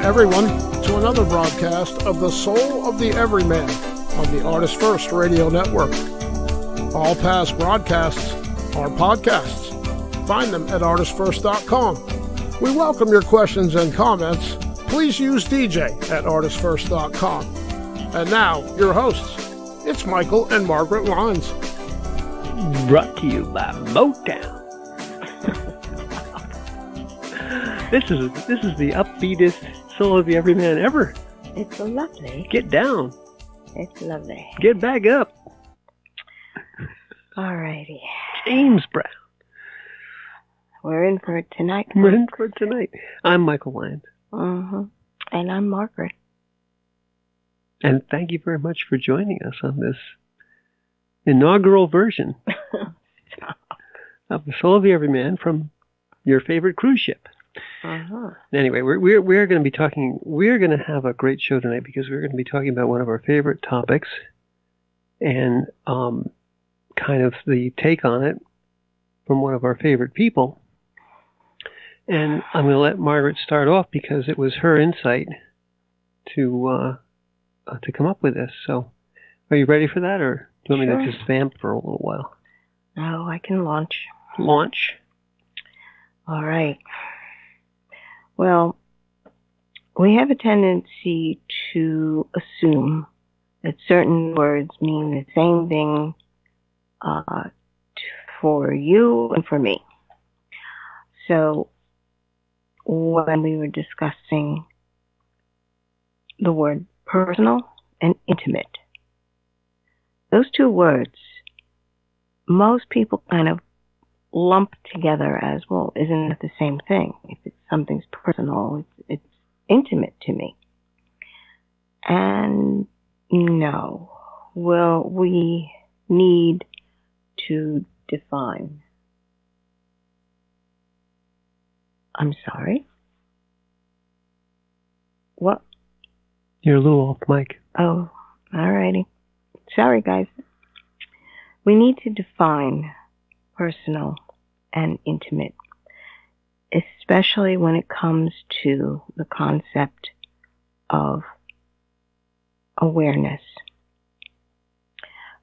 everyone, to another broadcast of The Soul of the Everyman on the ArtistFirst Radio Network. All past broadcasts are podcasts. Find them at ArtistFirst.com. We welcome your questions and comments. Please use DJ at ArtistFirst.com. And now, your hosts. It's Michael and Margaret Lyons. Brought to you by Motown. This is the upbeatest Soul of the Everyman ever. It's lovely. Get down. It's lovely. Get back up. Alrighty. James Brown. We're in for it tonight. We're in for it tonight. I'm Michael Lyons. And I'm Margaret. And thank you very much for joining us on this inaugural version of the Soul of the Everyman from your favorite cruise ship. Anyway, we're going to be talking. We're going to have a great show tonight because we're going to be talking about one of our favorite topics and kind of the take on it from one of our favorite people. And I'm going to let Margaret start off because it was her insight to come up with this. So, are you ready for that, or do you want me to just vamp for a little while? No, I can launch. Launch. All right. Well, we have a tendency to assume that certain words mean the same thing for you and for me. So, when we were discussing the word personal and intimate, those two words, most people kind of lump together as, well, isn't it the same thing? If it's something's personal, it's intimate to me. And no. Well, we need to define. I'm sorry? What? You're a little off mic. Oh, alrighty. Sorry, guys. We need to define personal and intimate, especially when it comes to the concept of awareness.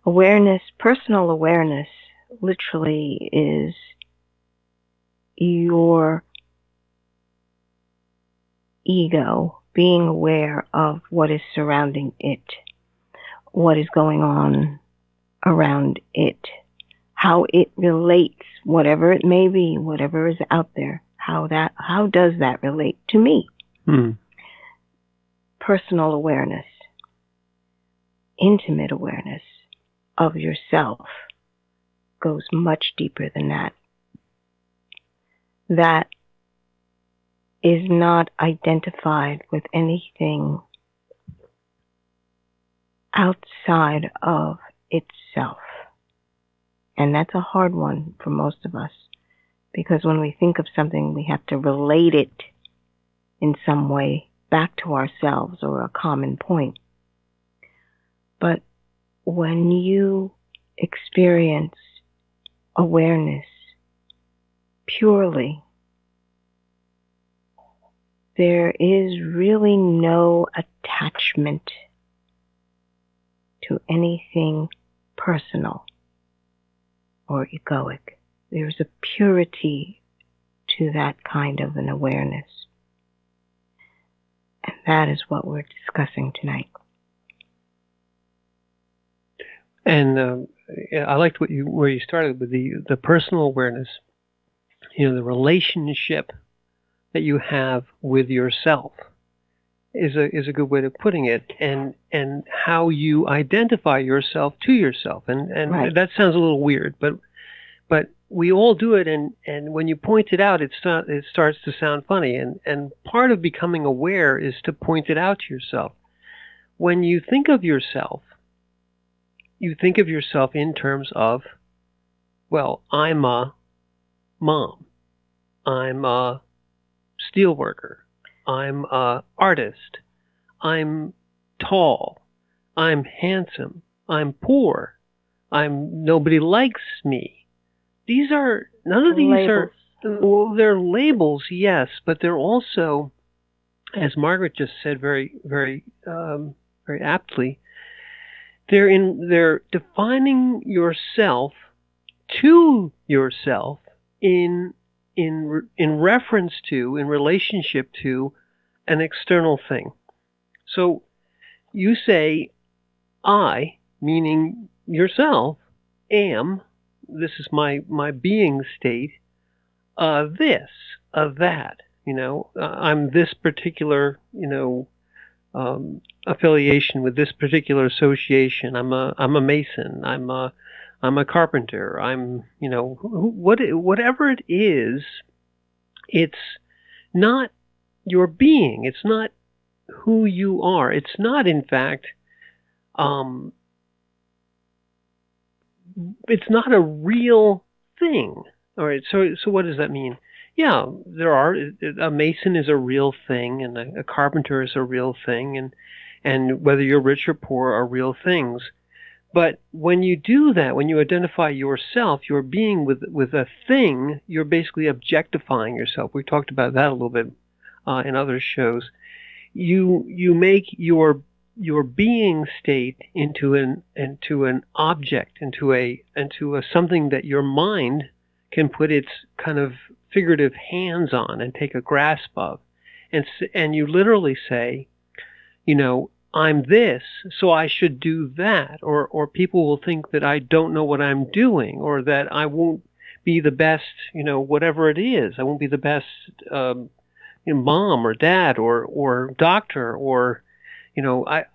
Awareness, personal awareness, literally is your ego being aware of what is surrounding it, what is going on around it, how it relates, whatever it may be, whatever is out there, how does that relate to me? Personal awareness, intimate awareness of yourself goes much deeper than that. That is not identified with anything outside of itself. And that's a hard one for most of us, because when we think of something, we have to relate it in some way back to ourselves or a common point. But when you experience awareness purely, there is really no attachment to anything personal or egoic. There's a purity to that kind of an awareness. And that is what we're discussing tonight. And I liked where you started with the personal awareness, the relationship that you have with yourself is a good way of putting it, and how you identify yourself to yourself, and right. That sounds a little weird, but we all do it, and when you point it out, it starts to sound funny, and part of becoming aware is to point it out to yourself. When you think of yourself in terms of, well, I'm a mom, I'm a steelworker, I'm an artist, I'm tall, I'm handsome, I'm poor, nobody likes me. None of these labels. Well, they're labels, yes, but they're also as Margaret just said very, very, very aptly, they're defining yourself to yourself in reference to, in relationship to an external thing. So you say, I, meaning yourself, am, this is my being state, this, that, I'm this particular, affiliation with this particular association. I'm a Mason. I'm a carpenter. I'm, whatever it is, it's not your being. It's not who you are. It's not, in fact, it's not a real thing. All right. So what does that mean? Yeah, a Mason is a real thing, and a carpenter is a real thing, and whether you're rich or poor are real things. But when you do that, when you identify yourself, your being with a thing, you're basically objectifying yourself. We talked about that a little bit in other shows. You make your being state into an object, into a something that your mind can put its kind of figurative hands on and take a grasp of, and you literally say, I'm this, so I should do that, or people will think that I don't know what I'm doing, or that I won't be the best, whatever it is. I won't be the best mom or dad or doctor, or I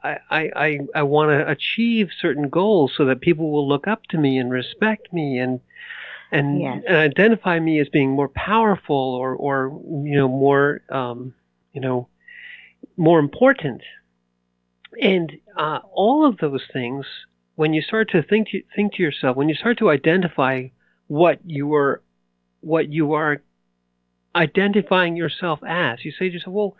want to achieve certain goals so that people will look up to me and respect me and Yes. and identify me as being more powerful or more more important. And all of those things, when you start to think to yourself, when you start to identify what you are identifying yourself as, you say to yourself, well,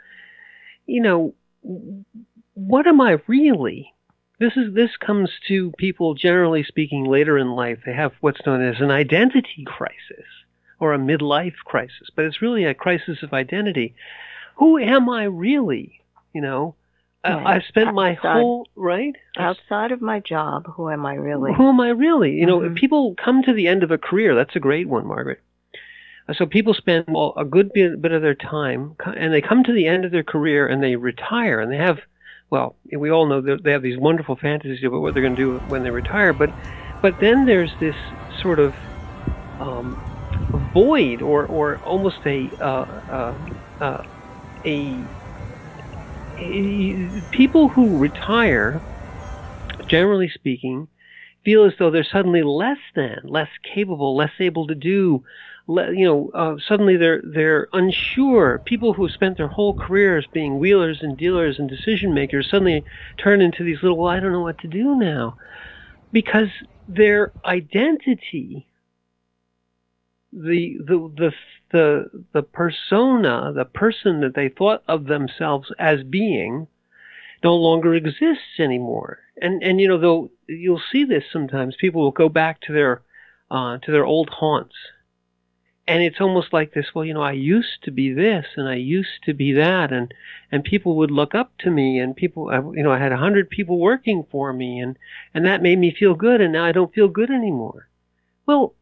what am I really? This comes to people, generally speaking, later in life. They have what's known as an identity crisis or a midlife crisis, but it's really a crisis of identity. Who am I really? I've spent my whole, right? Outside of my job, who am I really? Who am I really? If people come to the end of a career, that's a great one, Margaret. So people spend a good bit of their time, and they come to the end of their career, and they retire, and they have, well, we all know that they have these wonderful fantasies about what they're going to do when they retire, but then there's this sort of void, or almost people who retire, generally speaking, feel as though they're suddenly less capable, less able to do. Suddenly they're unsure. People who spent their whole careers being wheelers and dealers and decision makers suddenly turn into these little, well, I don't know what to do now, because their identity, the persona, the person that they thought of themselves as being, no longer exists anymore. And though you'll see this sometimes, people will go back to their old haunts. And it's almost like this, well, I used to be this and I used to be that, and people would look up to me, and people, I had 100 people working for me, and that made me feel good, and now I don't feel good anymore. Well,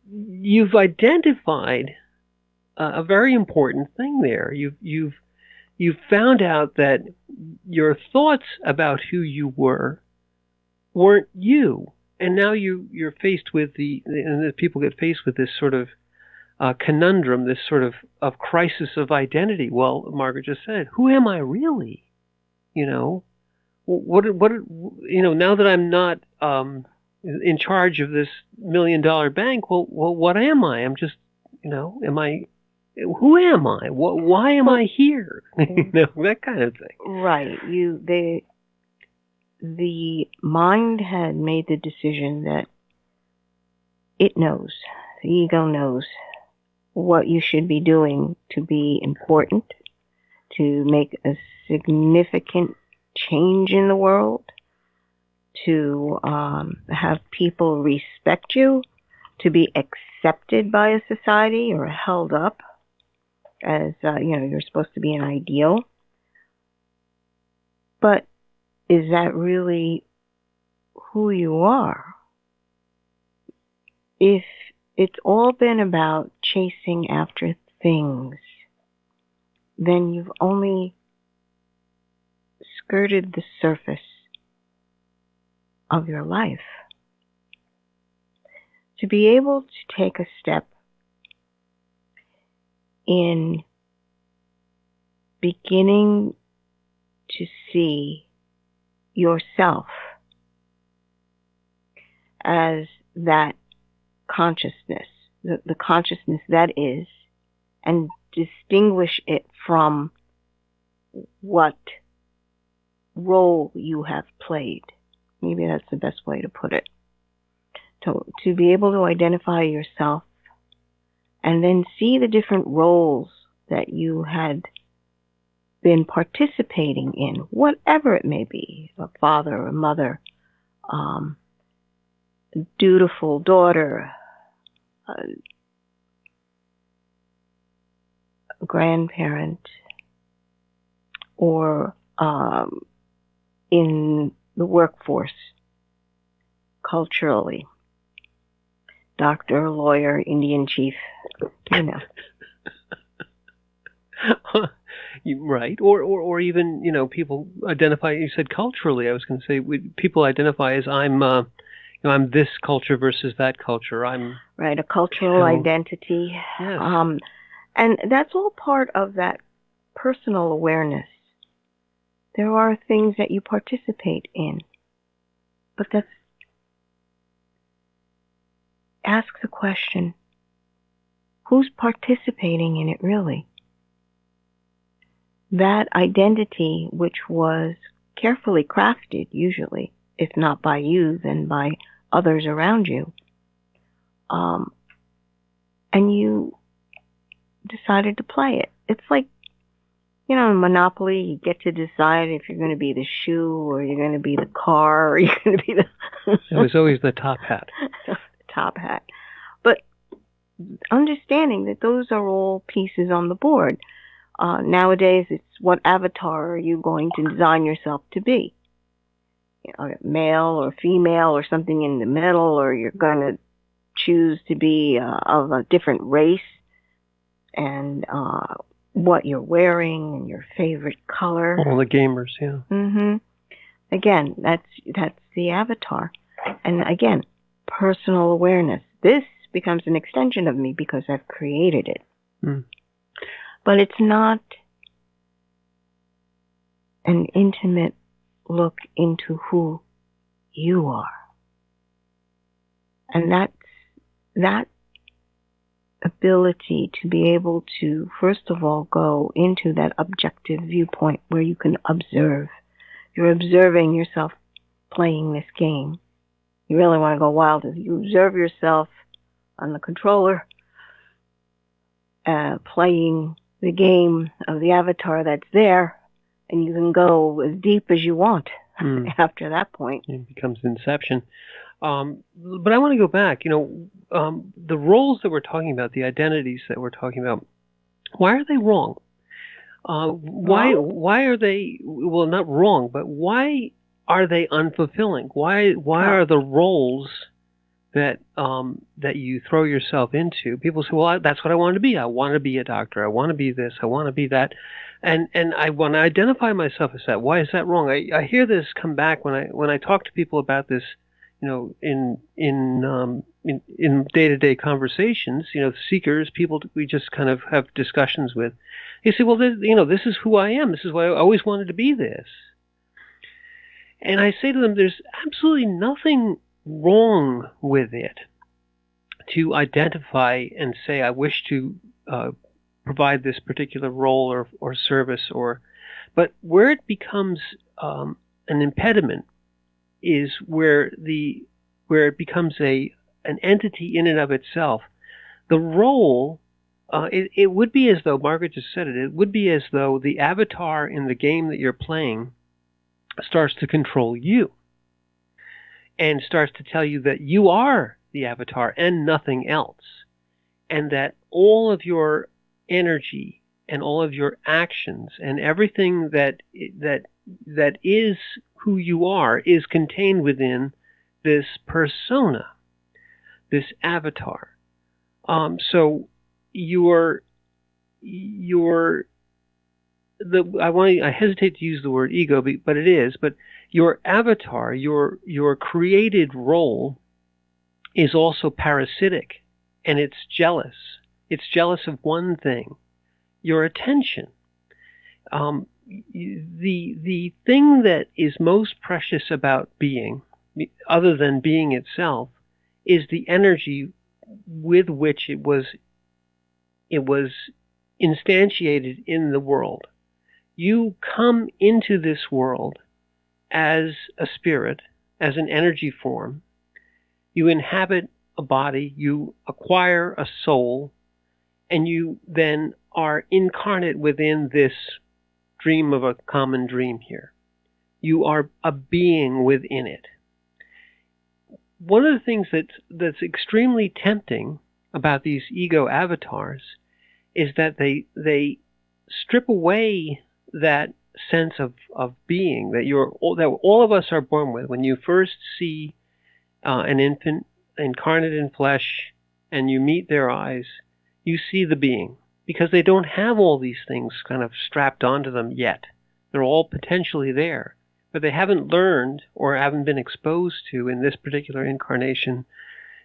you've identified a very important thing there. You've found out that your thoughts about who you weren't you. And now you're faced with and the people get faced with this sort of conundrum, this sort of crisis of identity. Well, Margaret just said, who am I really? What now that I'm not in charge of this $1 million bank, well, what am I? I'm just, am I? Who am I? Why am I here? That kind of thing. Right. The mind had made the decision that it knows, the ego knows what you should be doing to be important, to make a significant change in the world, to have people respect you, to be accepted by a society or held up as, you're supposed to be an ideal. But is that really who you are? If it's all been about chasing after things, then you've only skirted the surface of your life. To be able to take a step in beginning to see yourself as that consciousness, the consciousness that is, and distinguish it from what role you have played. Maybe that's the best way to put it. To be able to identify yourself and then see the different roles that you had been participating in, whatever it may be, a father, a mother, a dutiful daughter, a grandparent, or in the workforce, culturally, doctor, lawyer, Indian chief, Right, or even people identify. You said culturally. I was going to say people identify as I'm this culture versus that culture. I'm right, a cultural identity. Yes. And that's all part of that personal awareness. There are things that you participate in, but ask the question, who's participating in it really? That identity, which was carefully crafted, usually, if not by you, then by others around you, and you decided to play it. It's like, in Monopoly, you get to decide if you're going to be the shoe, or you're going to be the car, or you're going to be the... It was always the top hat. Top hat. But understanding that those are all pieces on the board. Nowadays, it's what avatar are you going to design yourself to be? Male or female or something in the middle, or you're going to choose to be of a different race, and what you're wearing and your favorite color. All the gamers, yeah. Mm-hmm. Again, that's the avatar. And again, personal awareness. This becomes an extension of me because I've created it. Mm. But it's not an intimate look into who you are. And that ability to be able to, first of all, go into that objective viewpoint where you can observe. You're observing yourself playing this game. You really want to go wild. You observe yourself on the controller playing the game of the avatar that's there, and you can go as deep as you want after that point. It becomes Inception. But I want to go back. The roles that we're talking about, the identities that we're talking about, why are they wrong? Why are they, well, not wrong, but why are they unfulfilling? Why are the roles that you throw yourself into? People say, well, that's what I want to be. I want to be a doctor. I want to be this. I want to be that. And I want to identify myself as that. Why is that wrong? I hear this come back when I talk to people about this, in day-to-day conversations, seekers, people we just kind of have discussions with. They say, well, this is who I am. This is why I always wanted to be this. And I say to them, there's absolutely nothing wrong with it to identify and say, I wish to provide this particular role or service, but where it becomes an impediment is where it becomes an entity in and of itself. The role, it would be as though, Margaret just said it would be as though the avatar in the game that you're playing starts to control you and starts to tell you that you are the avatar and nothing else, and that all of your energy and all of your actions and everything that is who you are is contained within this persona, this avatar. So I hesitate to use the word ego, but it is. But your avatar, your created role, is also parasitic, and it's jealous. It's jealous of one thing: your attention. The thing that is most precious about being, other than being itself, is the energy with which it was instantiated in the world. You come into this world as a spirit, as an energy form. You inhabit a body, you acquire a soul, and you then are incarnate within this dream of a common dream here. You are a being within it. One of the things that's extremely tempting about these ego avatars is that they strip away that sense of being that all of us are born with. When you first see an infant incarnate in flesh and you meet their eyes, you see the being, because they don't have all these things kind of strapped onto them yet. They're all potentially there, but they haven't learned or haven't been exposed to, in this particular incarnation,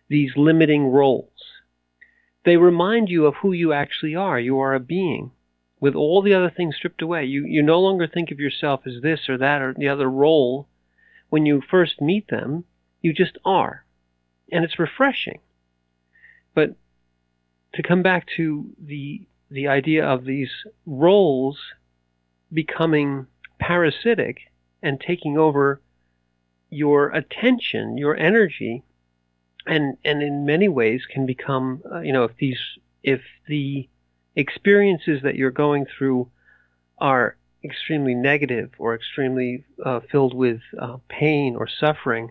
these limiting roles. They remind you of who you actually are. You are a being with all the other things stripped away. You no longer think of yourself as this or that or the other role. When you first meet them, you just are. And it's refreshing. But to come back to the idea of these roles becoming parasitic and taking over your attention, your energy, and in many ways can become, if the experiences that you're going through are extremely negative or extremely filled with pain or suffering,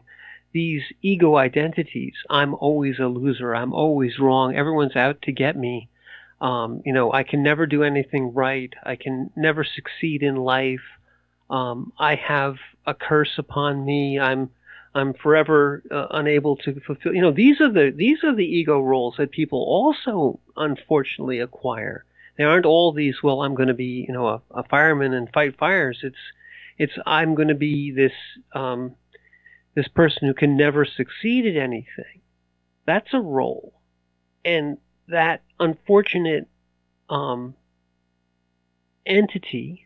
these ego identities, I'm always a loser, I'm always wrong, everyone's out to get me, I can never do anything right, I can never succeed in life, I have a curse upon me, I'm forever unable to fulfill. These are the ego roles that people also unfortunately acquire. They aren't all these. Well, I'm going to be a fireman and fight fires. It's I'm going to be this this person who can never succeed at anything. That's a role, and that unfortunate entity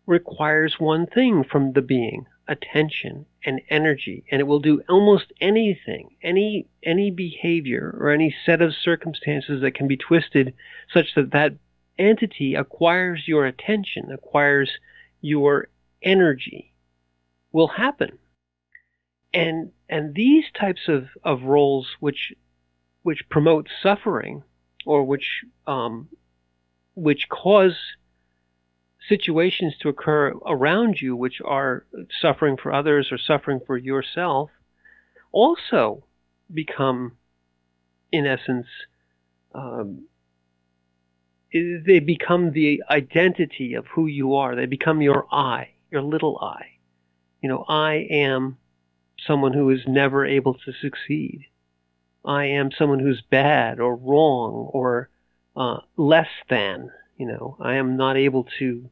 requires one thing from the being: attention and energy, and it will do almost anything, any behavior or any set of circumstances that can be twisted such that that entity acquires your attention, acquires your energy, will happen. And these types of roles which promote suffering, or which cause situations to occur around you which are suffering for others or suffering for yourself, also become, in essence, they become the identity of who you are. They become your I, your little I. I am someone who is never able to succeed. I am someone who's bad or wrong or less than. I am not able to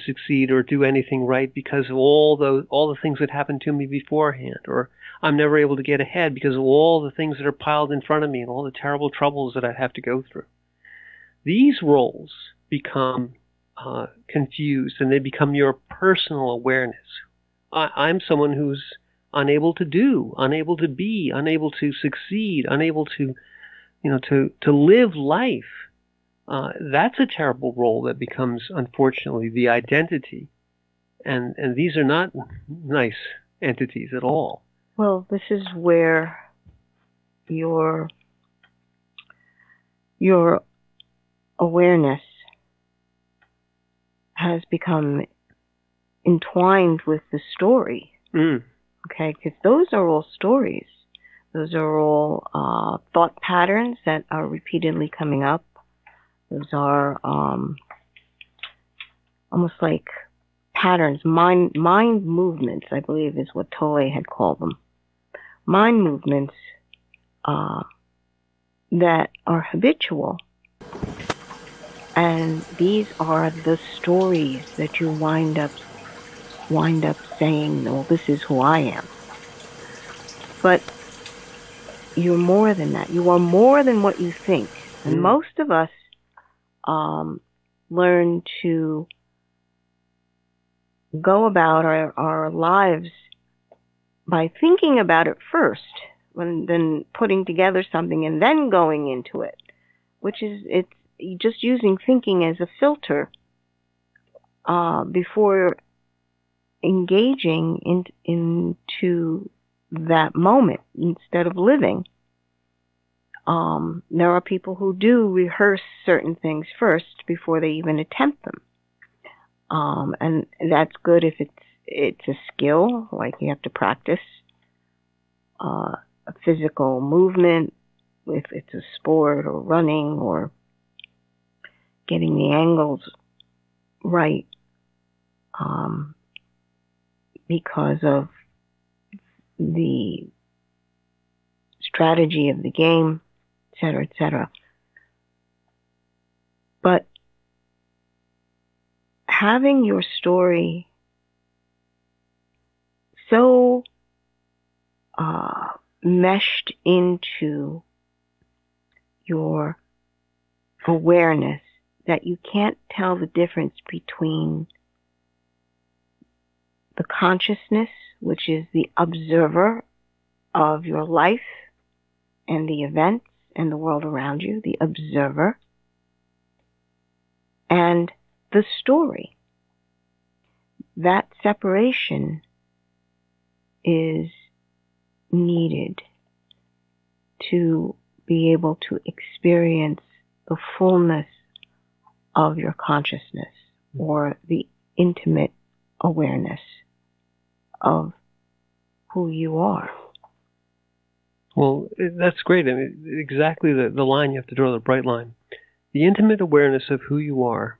succeed or do anything right because of all the things that happened to me beforehand, or I'm never able to get ahead because of all the things that are piled in front of me and all the terrible troubles that I have to go through. These roles become confused, and they become your personal awareness. I'm someone who's unable to do, unable to be, unable to succeed, unable to live life. That's a terrible role that becomes, unfortunately, the identity. And these are not nice entities at all. Well, this is where your awareness has become entwined with the story. Okay, because those are all stories. Those are all thought patterns that are repeatedly coming up. Those are almost like patterns, mind movements, I believe is what Tolle had called them. Mind movements that are habitual. And these are the stories that you wind up saying, well, this is who I am. But you're more than that. You are more than what you think. And most of us learn to go about our lives by thinking about it first, then putting together something and then going into it, which is it's just using thinking as a filter before engaging into that moment instead of living. There are people who do rehearse certain things first before they even attempt them. And that's good if it's a skill, like you have to practice a physical movement, if it's a sport or running or getting the angles right, because of the strategy of the game, etc., etc. But having your story so meshed into your awareness that you can't tell the difference between the consciousness, which is the observer of your life and the events and the world around you, the observer, and the story. That separation is needed to be able to experience the fullness of your consciousness or the intimate awareness of who you are. Well, that's great. I mean, exactly the line you have to draw, the bright line. The intimate awareness of who you are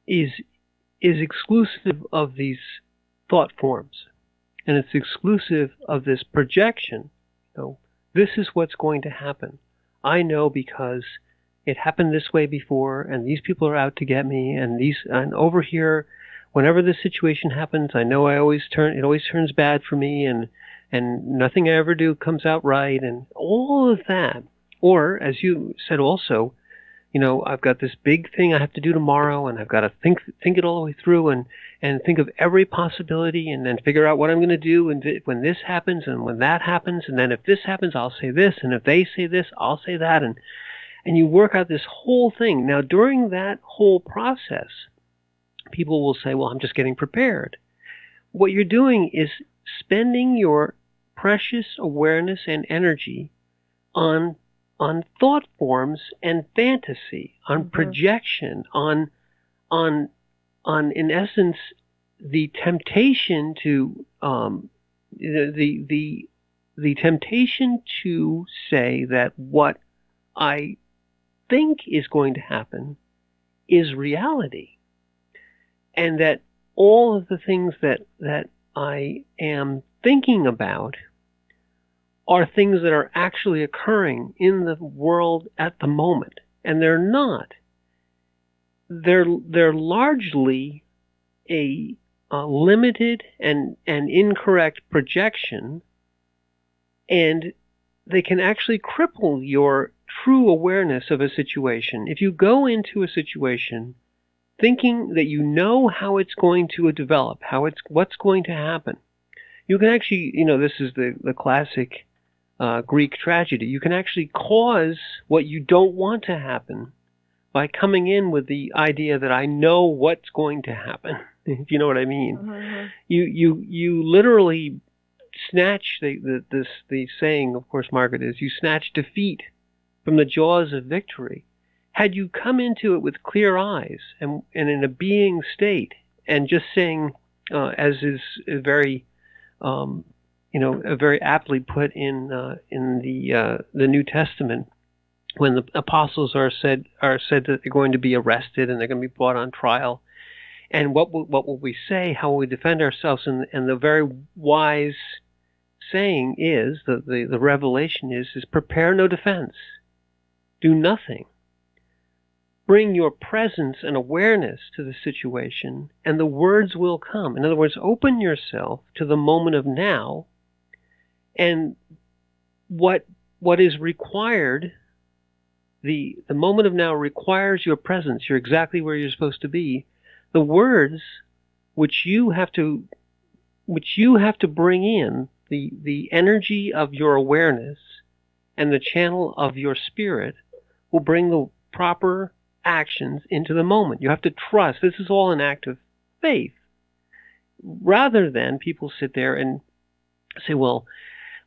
is exclusive of these thought forms. And it's exclusive of this projection. So this is what's going to happen. I know because it happened this way before, and these people are out to get me, and over here, whenever this situation happens, I know it always turns bad for me, and nothing I ever do comes out right, and all of that. Or, as you said also, I've got this big thing I have to do tomorrow, and I've got to think it all the way through, and think of every possibility, and then figure out what I'm going to do, and when this happens, and when that happens, and then if this happens, I'll say this, and if they say this, I'll say that, and you work out this whole thing. Now, during that whole process, people will say, well, I'm just getting prepared. What you're doing is spending your precious awareness and energy on thought forms and fantasy, on projection, on in essence the temptation to the temptation to say that what I think is going to happen is reality, and that all of the things that I am thinking about are things that are actually occurring in the world at the moment, and they're not. They're largely a limited and incorrect projection, and they can actually cripple your true awareness of a situation. If you go into a situation thinking that you know how it's going to develop, what's going to happen, you can actually, this is the classic Greek tragedy. You can actually cause what you don't want to happen by coming in with the idea that I know what's going to happen. If you know what I mean. Mm-hmm. You literally snatch the saying, of course, Margaret, is you snatch defeat from the jaws of victory. Had you come into it with clear eyes and in a being state, and just saying, as is very very aptly put in the New Testament, when the apostles are said that they're going to be arrested and they're going to be brought on trial. And what will we say? How will we defend ourselves? And the very wise saying is, the revelation is prepare no defense. Do nothing. Bring your presence and awareness to the situation, and the words will come. In other words, open yourself to the moment of now, and what is required. The moment of now requires your presence. You're exactly where you're supposed to be. The words which you have to bring in, the energy of your awareness and the channel of your spirit will bring the proper actions into the moment. You have to trust. This is all an act of faith. Rather than people sit there and say, well,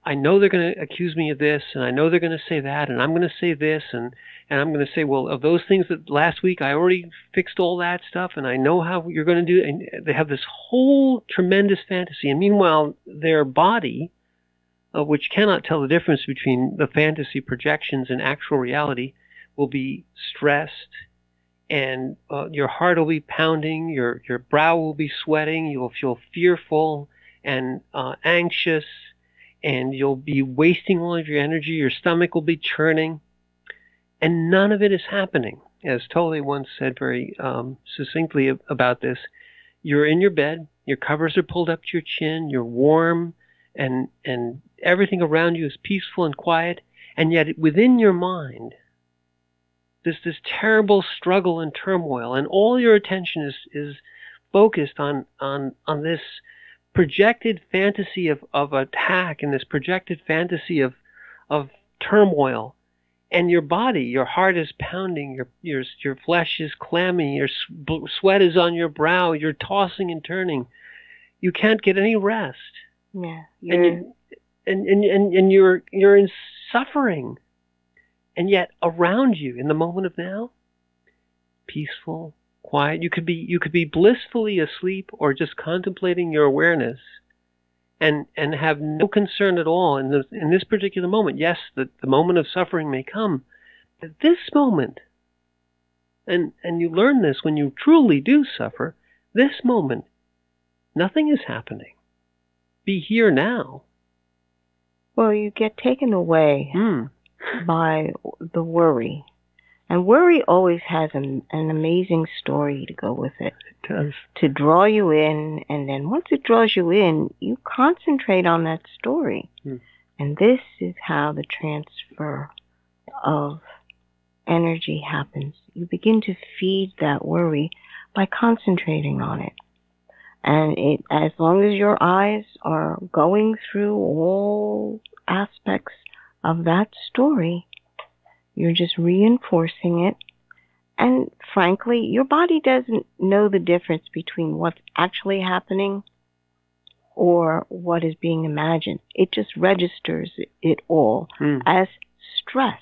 I know they're going to accuse me of this, and I know they're going to say that, and I'm going to say this, and I'm going to say, well, of those things that last week I already fixed all that stuff, and I know how you're going to do it. And they have this whole tremendous fantasy. And meanwhile, their body, which cannot tell the difference between the fantasy projections and actual reality, will be stressed, and your heart will be pounding, your brow will be sweating, you will feel fearful and anxious, and you'll be wasting all of your energy, your stomach will be churning, and none of it is happening. As Tolle once said very succinctly about this, you're in your bed, your covers are pulled up to your chin, you're warm, and everything around you is peaceful and quiet, and yet within your mind, there's this terrible struggle and turmoil, and all your attention is focused on this projected fantasy of attack and this projected fantasy of turmoil. And your body, your heart is pounding, your flesh is clammy, your sweat is on your brow, you're tossing and turning. You can't get any rest. Yeah. And you're in suffering. And yet around you in the moment of now, peaceful, quiet. You could be blissfully asleep or just contemplating your awareness, and have no concern at all in this particular moment. Yes, the moment of suffering may come, but this moment, and you learn this when you truly do suffer, this moment, nothing is happening. Be here now. Well, you get taken away by the worry. And worry always has an amazing story to go with it. It does. To draw you in, and then once it draws you in, you concentrate on that story. And this is how the transfer of energy happens. You begin to feed that worry by concentrating on it. And as long as your eyes are going through all aspects of that story, you're just reinforcing it. And frankly, your body doesn't know the difference between what's actually happening or what is being imagined. It just registers it all as stress.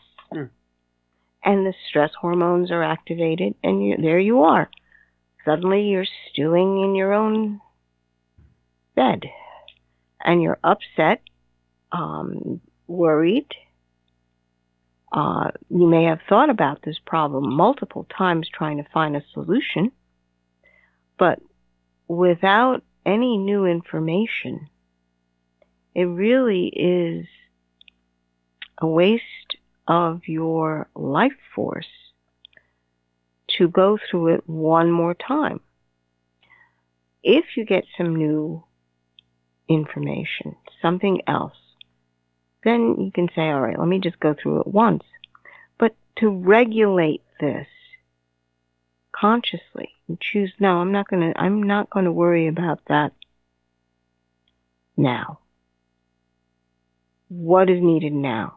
And the stress hormones are activated, and there you are. Suddenly you're stewing in your own bed. And you're upset, worried. You may have thought about this problem multiple times trying to find a solution, but without any new information, it really is a waste of your life force to go through it one more time. If you get some new information, something else, then you can say, all right, let me just go through it once. But to regulate this consciously and choose, no, I'm not going to worry about that now. What is needed now?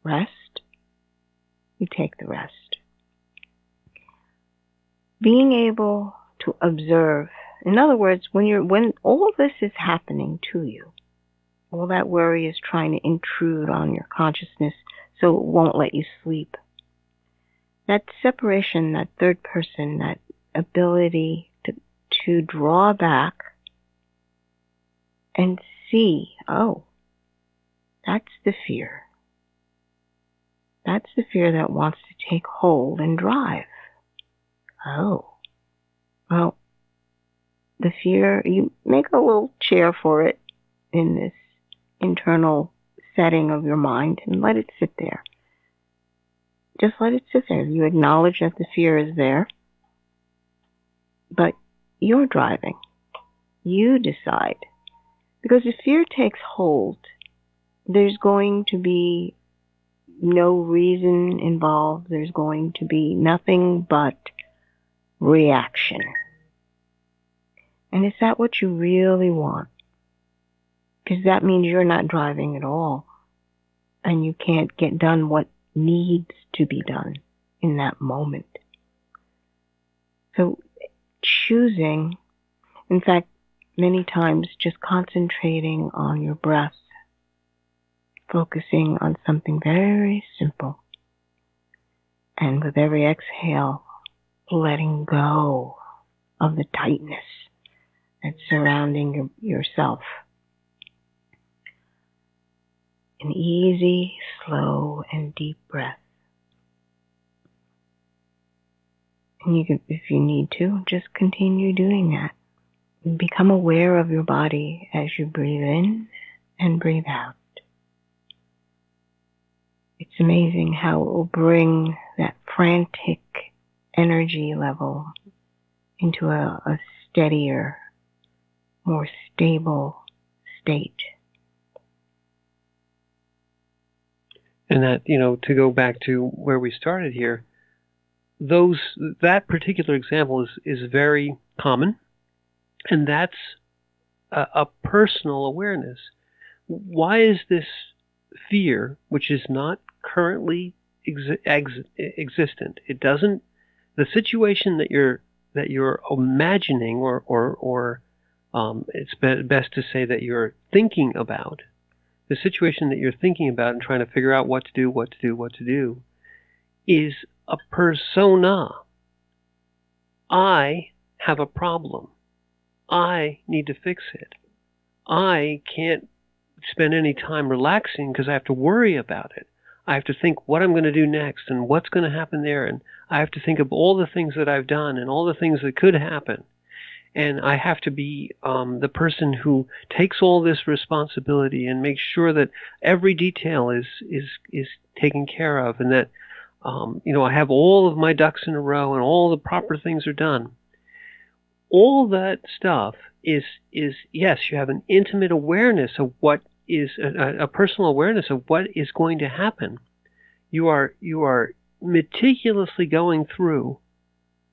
Rest. You take the rest. Being able to observe. In other words, when all this is happening to you, all that worry is trying to intrude on your consciousness so it won't let you sleep. That separation, that third person, that ability to draw back and see, oh, that's the fear. That's the fear that wants to take hold and drive. Oh. Well, the fear, you make a little chair for it in this internal setting of your mind and let it sit there. Just let it sit there. You acknowledge that the fear is there, but you're driving. You decide. Because if fear takes hold, there's going to be no reason involved. There's going to be nothing but reaction. And is that what you really want? Because that means you're not driving at all. And you can't get done what needs to be done in that moment. So choosing, in fact, many times just concentrating on your breath, focusing on something very simple. And with every exhale, letting go of the tightness that's surrounding yourself. An easy, slow, and deep breath. And you can, if you need to, just continue doing that. And become aware of your body as you breathe in and breathe out. It's amazing how it will bring that frantic energy level into a steadier, more stable state. And that, to go back to where we started here, that particular example is very common, and that's a personal awareness. Why is this fear, which is not currently existent? It doesn't. The situation that you're imagining, or it's best to say that you're thinking about. The situation that you're thinking about and trying to figure out what to do, is a persona. I have a problem. I need to fix it. I can't spend any time relaxing because I have to worry about it. I have to think what I'm going to do next and what's going to happen there. And I have to think of all the things that I've done and all the things that could happen. And I have to be the person who takes all this responsibility and makes sure that every detail is taken care of, and that I have all of my ducks in a row and all the proper things are done. All that stuff is yes, you have an intimate awareness of what is a personal awareness of what is going to happen. You are meticulously going through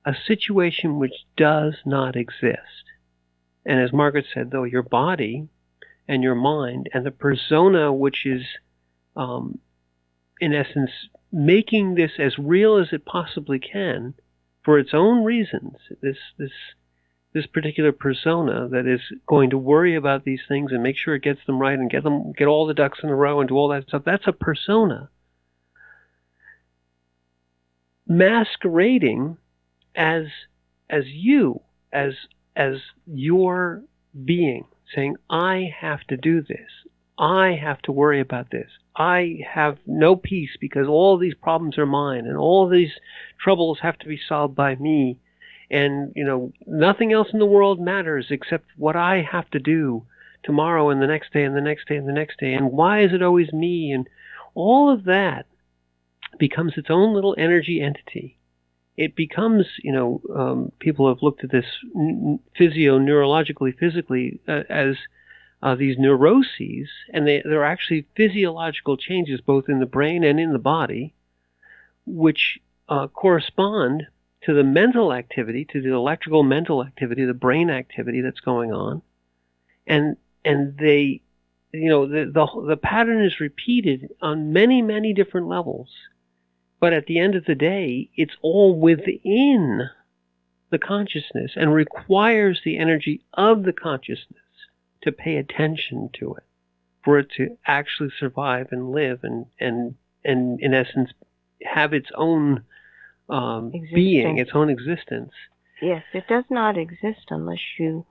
a situation which does not exist. And as Margaret said, though, your body and your mind and the persona, which is, in essence, making this as real as it possibly can for its own reasons, this particular persona that is going to worry about these things and make sure it gets them right and get all the ducks in a row and do all that stuff, that's a persona. Masquerading as your being, saying, I have to do this. I have to worry about this. I have no peace because all these problems are mine and all these troubles have to be solved by me. And, nothing else in the world matters except what I have to do tomorrow and the next day and the next day and the next day. And why is it always me? And all of that becomes its own little energy entity. It becomes, people have looked at this neurologically, physically, as these neuroses, and there are actually physiological changes both in the brain and in the body, which correspond to the mental activity, to the electrical mental activity, the brain activity that's going on, and they, the pattern is repeated on many, many different levels. But at the end of the day, it's all within the consciousness and requires the energy of the consciousness to pay attention to it, for it to actually survive and live and in essence have its own being, its own existence. Yes, it does not exist unless you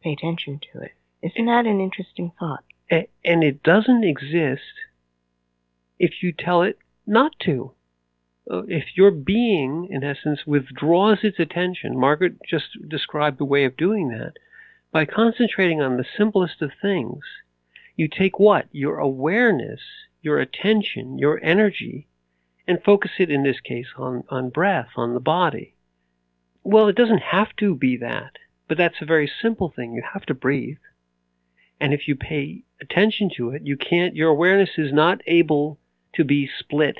pay attention to it. Isn't that an interesting thought? And it doesn't exist if you tell it not to. If your being, in essence, withdraws its attention, Margaret just described the way of doing that, by concentrating on the simplest of things, you take what? Your awareness, your attention, your energy, and focus it, in this case, on breath, on the body. Well, it doesn't have to be that, but that's a very simple thing. You have to breathe. And if you pay attention to it, your awareness is not able to be split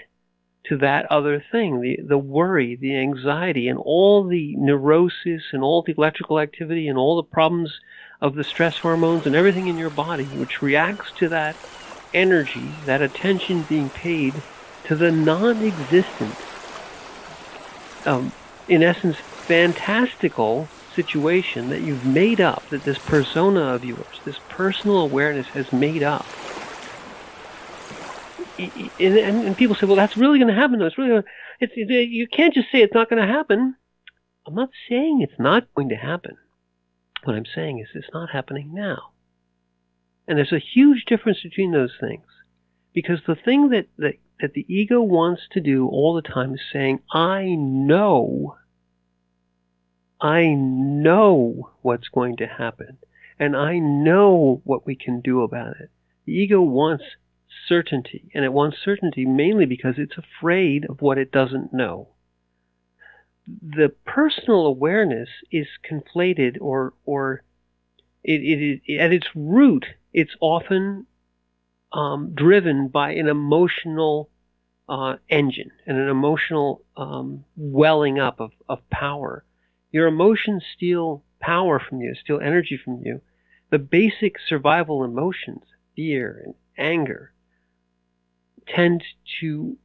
to that other thing, the worry, the anxiety, and all the neurosis, and all the electrical activity, and all the problems of the stress hormones, and everything in your body, which reacts to that energy, that attention being paid to the non-existent, in essence, fantastical situation that you've made up, that this persona of yours, this personal awareness has made up. And people say, well, that's really going to happen. It's really you can't just say it's not going to happen. I'm not saying it's not going to happen. What I'm saying is it's not happening now. And there's a huge difference between those things. Because the thing that the ego wants to do all the time is saying, I know what's going to happen. And I know what we can do about it. The ego wants certainty. And it wants certainty mainly because it's afraid of what it doesn't know. The personal awareness is conflated or it at its root, it's often driven by an emotional engine and an emotional welling up of power. Your emotions steal power from you, steal energy from you. The basic survival emotions, fear and anger, tend to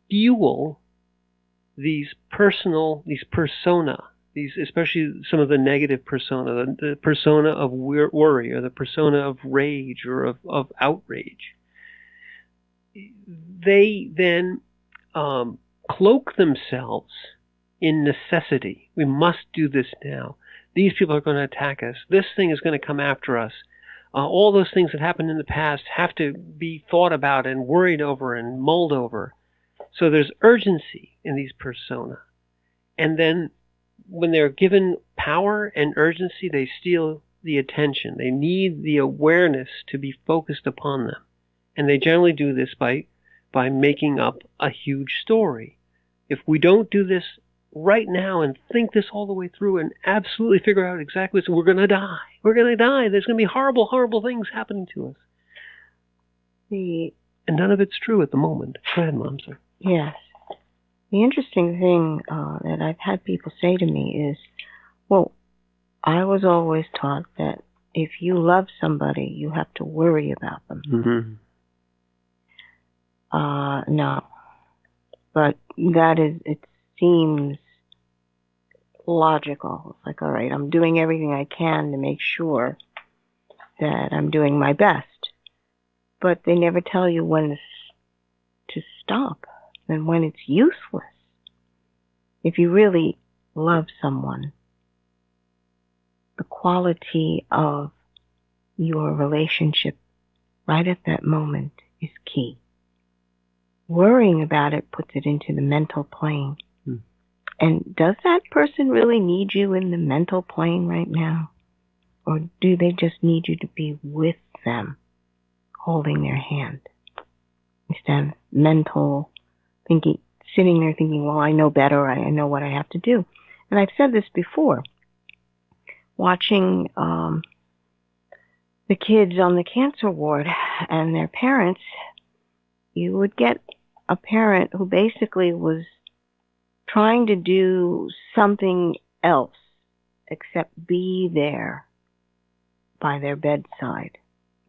fuel these persona, especially some of the negative persona, the persona of worry or the persona of rage or of outrage. They then cloak themselves in necessity. We must do this now. These people are going to attack us. This thing is going to come after us. All those things that happened in the past have to be thought about and worried over and mulled over. So there's urgency in these persona. And then when they're given power and urgency, they steal the attention. They need the awareness to be focused upon them. And they generally do this by making up a huge story. If we don't do this right now and think this all the way through and absolutely figure out exactly what we're going to die. We're going to die. There's going to be horrible, horrible things happening to us. And none of it's true at the moment. Go ahead, Mom, sir. Yes. The interesting thing that I've had people say to me is, well, I was always taught that if you love somebody, you have to worry about them. Mm-hmm. No. But it seems logical. It's like, all right, I'm doing everything I can to make sure that I'm doing my best. But they never tell you when to stop and when it's useless. If you really love someone, the quality of your relationship right at that moment is key. Worrying about it puts it into the mental plane. And does that person really need you in the mental plane right now? Or do they just need you to be with them, holding their hand? Instead of mental thinking, sitting there thinking, well, I know better, I know what I have to do. And I've said this before. Watching the kids on the cancer ward and their parents, you would get a parent who basically was trying to do something else except be there by their bedside.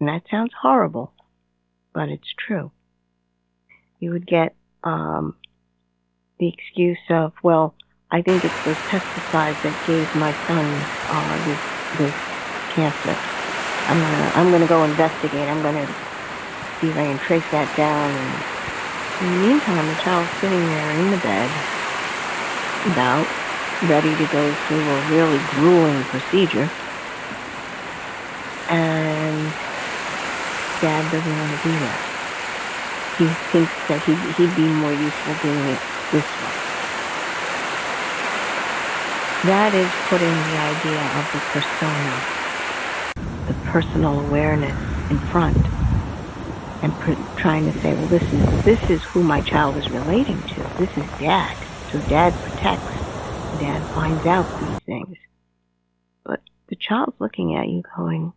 And that sounds horrible, but it's true. You would get the excuse of, well, I think it's those pesticides that gave my son this cancer. I'm gonna go investigate. I'm gonna see if I can trace that down. And in the meantime, the child's sitting there in the bed, about ready to go through a really grueling procedure, and Dad doesn't want to be there. he thinks that he'd be more useful doing it this way. That is putting the idea of the persona, the personal awareness in front, and trying to say, well, this is who my child is relating to. This is Dad. So Dad protects. Dad finds out these things. But the child's looking at you going,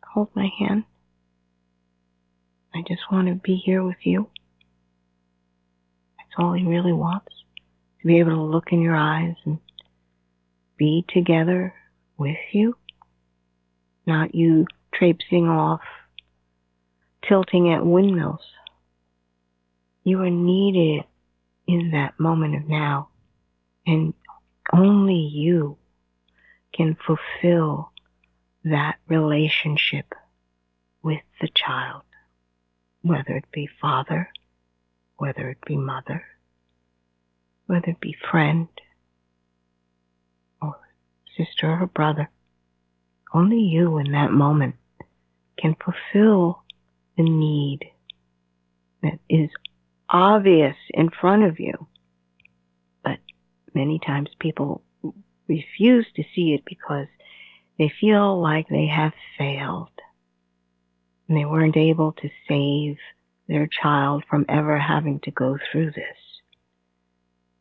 hold my hand. I just want to be here with you. That's all he really wants. To be able to look in your eyes and be together with you. Not you traipsing off, tilting at windmills. You are needed in that moment of now. And only you can fulfill that relationship with the child. Whether it be father, whether it be mother, whether it be friend, or sister or brother. Only you in that moment can fulfill the need that is obvious in front of you. But many times people refuse to see it because they feel like they have failed. And they weren't able to save their child from ever having to go through this.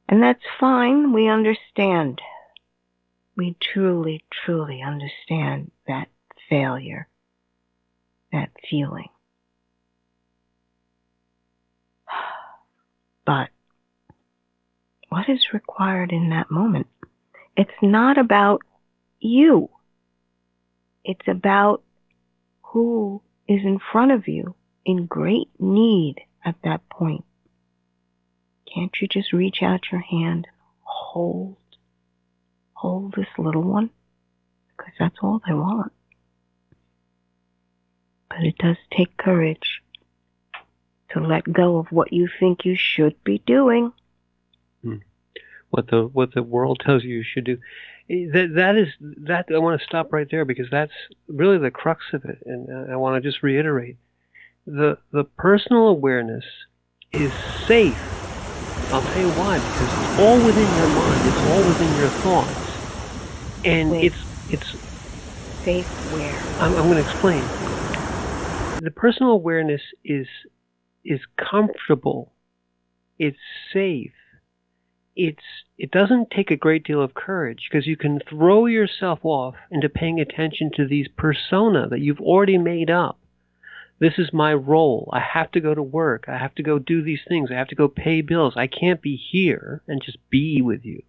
And that's fine. We understand. We truly, truly understand that failure, that feeling. But what is required in that moment? It's not about you. It's about who is in front of you in great need at that point. Can't you just reach out your hand and hold this little one? Because that's all they want. But it does take courage to let go of what you think you should be doing. What the world tells you should do. That I want to stop right there, because that's really the crux of it. And I want to just reiterate. The personal awareness is safe. I'll tell you why, because it's all within your mind. It's all within your thoughts. And Wait. it's Safe where? I'm going to explain. The personal awareness is comfortable. It's safe. It doesn't take a great deal of courage, because you can throw yourself off into paying attention to these persona that you've already made up. This is my role. I have to go to work. I have to go do these things. I have to go pay bills. I can't be here and just be with you.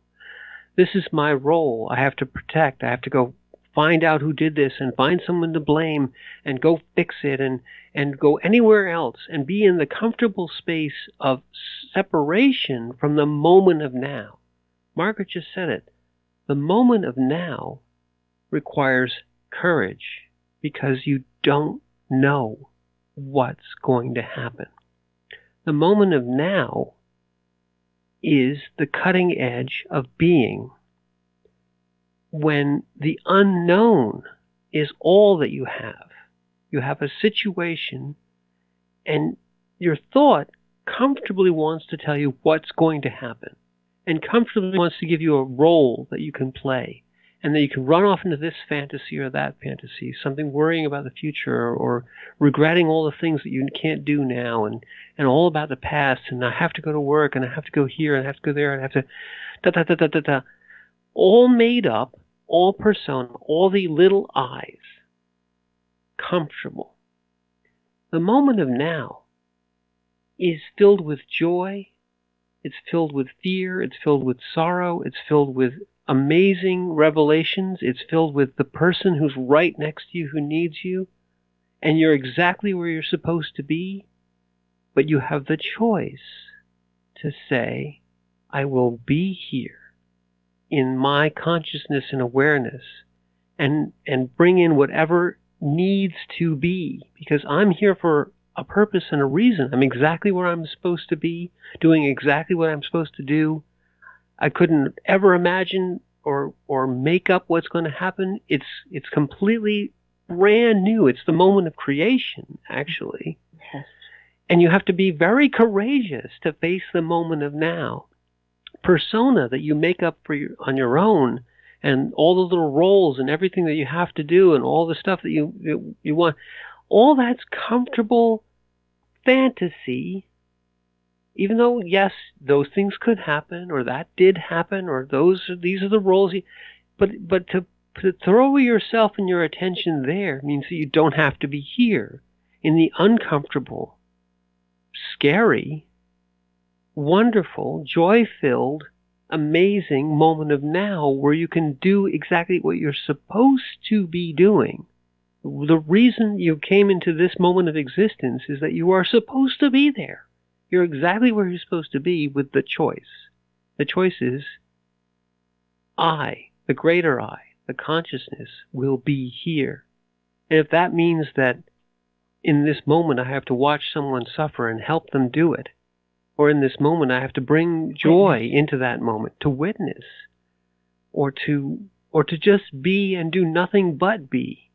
This is my role. I have to protect. I have to go find out who did this and find someone to blame and go fix it and go anywhere else and be in the comfortable space of separation from the moment of now. Margaret just said it. The moment of now requires courage, because you don't know what's going to happen. The moment of now is the cutting edge of being, when the unknown is all that you have. You have a situation, and your thought comfortably wants to tell you what's going to happen, and comfortably wants to give you a role that you can play, and then you can run off into this fantasy or that fantasy, something worrying about the future, or regretting all the things that you can't do now, and all about the past, and I have to go to work, and I have to go here, and I have to go there, and I have to da-da-da-da-da-da. All made up, all persona, all the little I's. Comfortable. The moment of now is filled with joy, it's filled with fear, it's filled with sorrow, it's filled with amazing revelations, it's filled with the person who's right next to you who needs you, and you're exactly where you're supposed to be, but you have the choice to say, I will be here in my consciousness and awareness, and bring in whatever needs to be, because I'm here for a purpose and a reason. I'm exactly where I'm supposed to be, doing exactly what I'm supposed to do. I couldn't ever imagine or make up what's going to happen. It's completely brand new. It's the moment of creation, actually. Yes. And you have to be very courageous to face the moment of now. Persona that you make up on your own, and all the little roles and everything that you have to do and all the stuff that you want, all that's comfortable fantasy, even though, yes, those things could happen, or that did happen, or these are the roles. But to throw yourself and your attention there means that you don't have to be here in the uncomfortable, scary, wonderful, joy-filled, amazing moment of now where you can do exactly what you're supposed to be doing. The reason you came into this moment of existence is that you are supposed to be there. You're exactly where you're supposed to be with the choice. The choice is I, the greater I, the consciousness, will be here. And if that means that in this moment I have to watch someone suffer and help them do it, or in this moment I have to bring joy into that moment, to witness, or to just be and do nothing but be,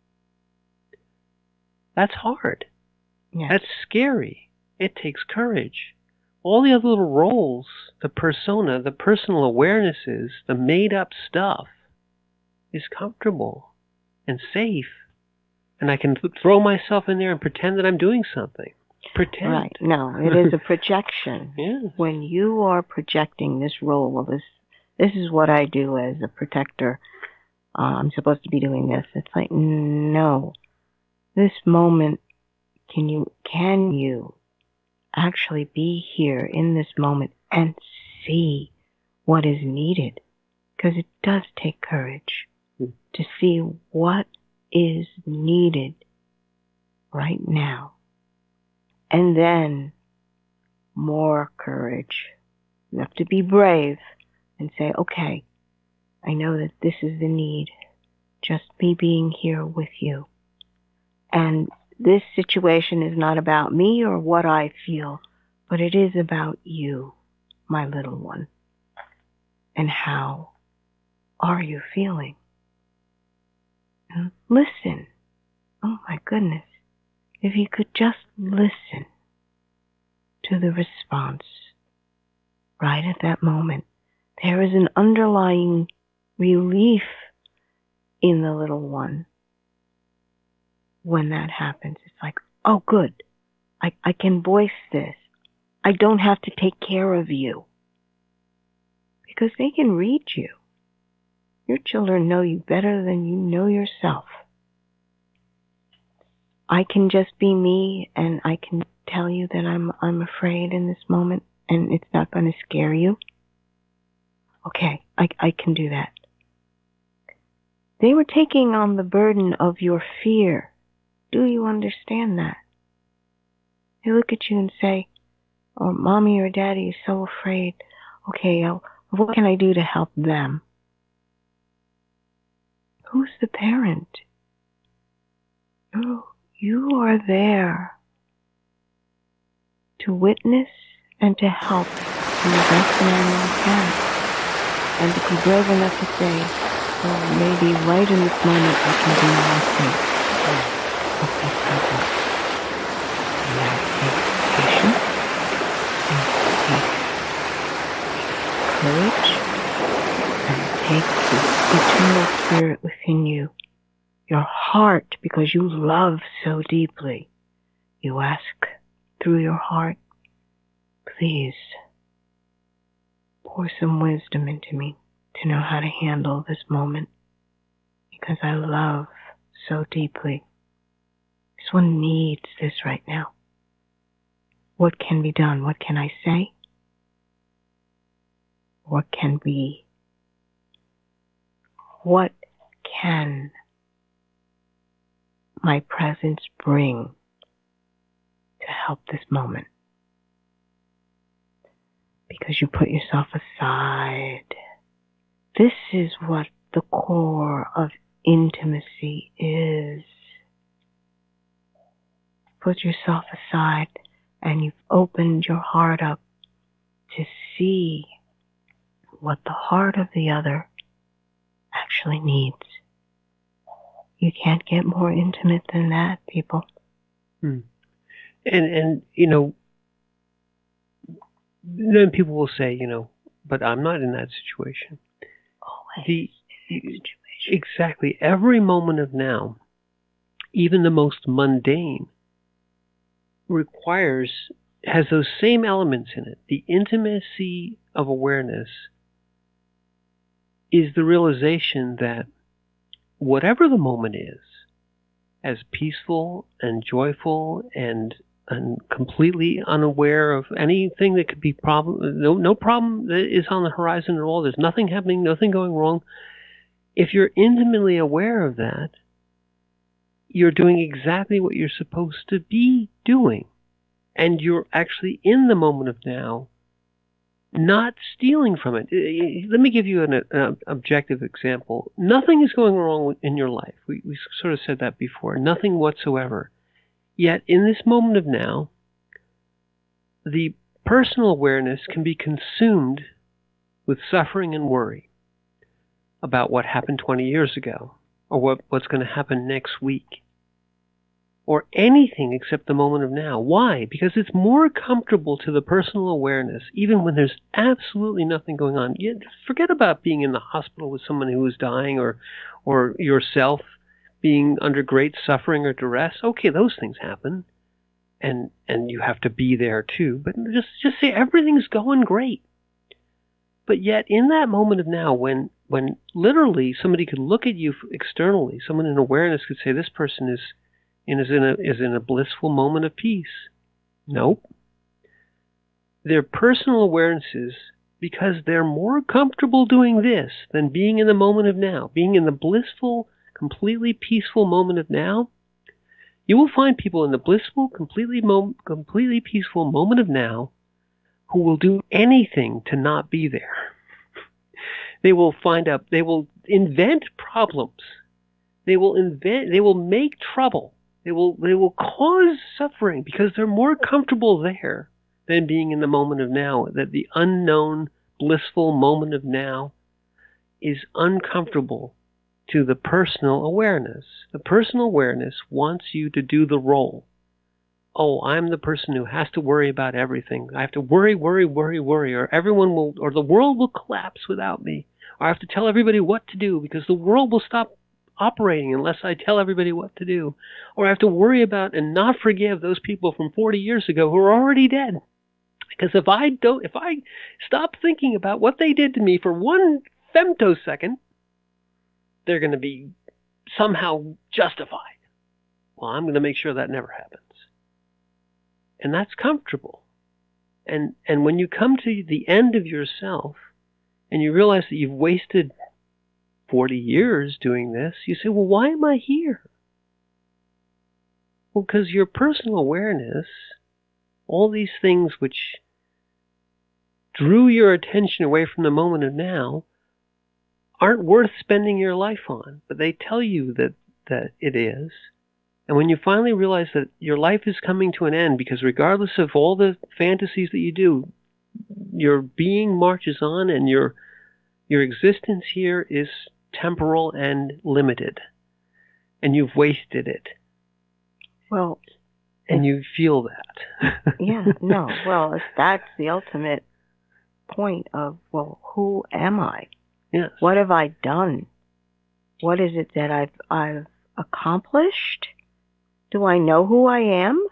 that's hard. Yes. That's scary. It takes courage. All the other little roles, the persona, the personal awarenesses, the made-up stuff, is comfortable and safe. And I can throw myself in there and pretend that I'm doing something. Pretend. Right. No, it is a projection. Yes. When you are projecting this role, this is what I do as a protector. I'm supposed to be doing this. It's like, no. This moment, can you actually be here in this moment and see what is needed? Because it does take courage to see what is needed right now. And then more courage. You have to be brave and say, okay, I know that this is the need. Just me being here with you. And this situation is not about me or what I feel, but it is about you, my little one. And how are you feeling? And listen. Oh my goodness. If you could just listen to the response right at that moment, there is an underlying relief in the little one. When that happens, it's like, oh good, I can voice this. I don't have to take care of you. Because they can read you. Your children know you better than you know yourself. I can just be me, and I can tell you that I'm afraid in this moment, and it's not going to scare you. Okay, I can do that. They were taking on the burden of your fear. Do you understand that? They look at you and say, oh, mommy or daddy is so afraid. Okay, what can I do to help them? Who's the parent? Oh, you are there to witness and to help in the best manner you can. And to be brave enough to say, well, maybe right in this moment I can do more things. Okay, simple. Now take patience and take courage and take the eternal spirit within you, your heart, because you love so deeply. You ask through your heart, please pour some wisdom into me to know how to handle this moment, because I love so deeply. This one needs this right now. What can be done? What can I say? What can be? What can my presence bring to help this moment? Because you put yourself aside. This is what the core of intimacy is. Put yourself aside and you've opened your heart up to see what the heart of the other actually needs. You can't get more intimate than that, people. And you know, then people will say, but I'm not in that situation. Always. Exactly. Every moment of now, even the most mundane, has those same elements in it. The intimacy of awareness is the realization that whatever the moment is, as peaceful and joyful and completely unaware of anything that could be problem, no problem that is on the horizon at all. There's nothing happening, nothing going wrong. If you're intimately aware of that, you're doing exactly what you're supposed to be doing. And you're actually in the moment of now, not stealing from it. Let me give you an objective example. Nothing is going wrong in your life. We sort of said that before. Nothing whatsoever. Yet, in this moment of now, the personal awareness can be consumed with suffering and worry about what happened 20 years ago, or what's going to happen next week, or anything except the moment of now. Why? Because it's more comfortable to the personal awareness, even when there's absolutely nothing going on. Forget about being in the hospital with someone who is dying, or yourself being under great suffering or duress. Okay, those things happen, and you have to be there too. But just say everything's going great. But yet, in that moment of now, when literally somebody could look at you externally, someone in awareness could say, this person is in a blissful moment of peace. Nope. Their personal awarenesses, because they're more comfortable doing this than being in the moment of now, being in the blissful, completely peaceful moment of now. You will find people in the blissful, completely peaceful moment of now who will do anything to not be there. They will invent problems. They will make trouble. They will cause suffering because they're more comfortable there than being in the moment of now. That the unknown, blissful moment of now is uncomfortable to the personal awareness. The personal awareness wants you to do the role. Oh, I'm the person who has to worry about everything. I have to worry, or or the world will collapse without me. Or I have to tell everybody what to do because the world will stop operating unless I tell everybody what to do. Or I have to worry about and not forgive those people from 40 years ago who are already dead. Because if I stop thinking about what they did to me for one femtosecond, they're going to be somehow justified. Well, I'm going to make sure that never happens. And that's comfortable. And when you come to the end of yourself and you realize that you've wasted 40 years doing this, you say, well, why am I here? Well, because your personal awareness, all these things which drew your attention away from the moment of now, aren't worth spending your life on, but they tell you that it is. And when you finally realize that your life is coming to an end, because regardless of all the fantasies that you do, your being marches on and your existence here is temporal and limited. And you've wasted it. Well, and you feel that. Yeah, no. Well, if that's the ultimate point of, well, who am I? Yes. What have I done? What is it that I've accomplished? Do I know who I am?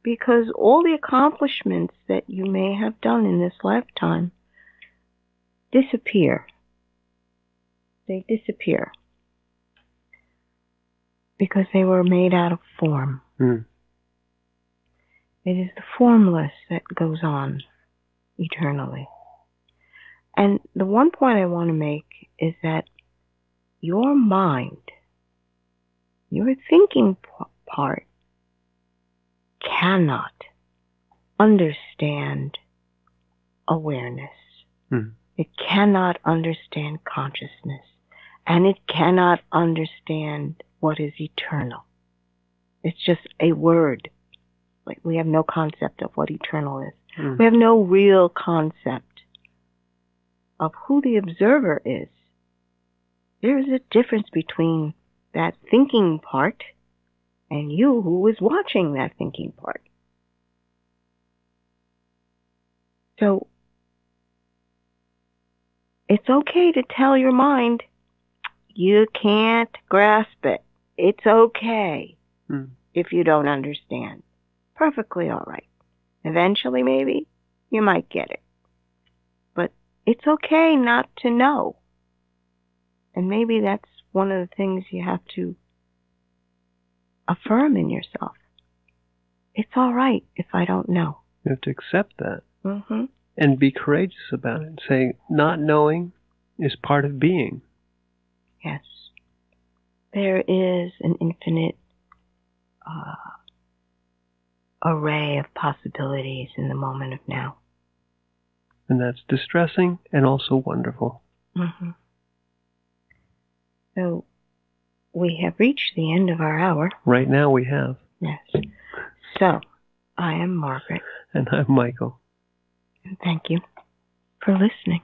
Because all the accomplishments that you may have done in this lifetime disappear. They disappear. Because they were made out of form. Mm. It is the formless that goes on eternally. And the one point I want to make is that your mind, your thinking part, cannot understand awareness. Mm. It cannot understand consciousness. And it cannot understand what is eternal. It's just a word. Like, we have no concept of what eternal is. Mm. We have no real concept of who the observer is. There is a difference between that thinking part and you who is watching that thinking part. So it's okay to tell your mind, you can't grasp it. It's okay if you don't understand. Perfectly all right. Eventually, maybe, you might get it. But it's okay not to know. And maybe that's one of the things you have to affirm in yourself. It's all right if I don't know. You have to accept that. Mm-hmm. And be courageous about it. Say, not knowing is part of being. Yes. There is an infinite array of possibilities in the moment of now. And that's distressing and also wonderful. Mm-hmm. So, we have reached the end of our hour. Right now we have. Yes. So, I am Margaret. And I'm Michael. And thank you for listening.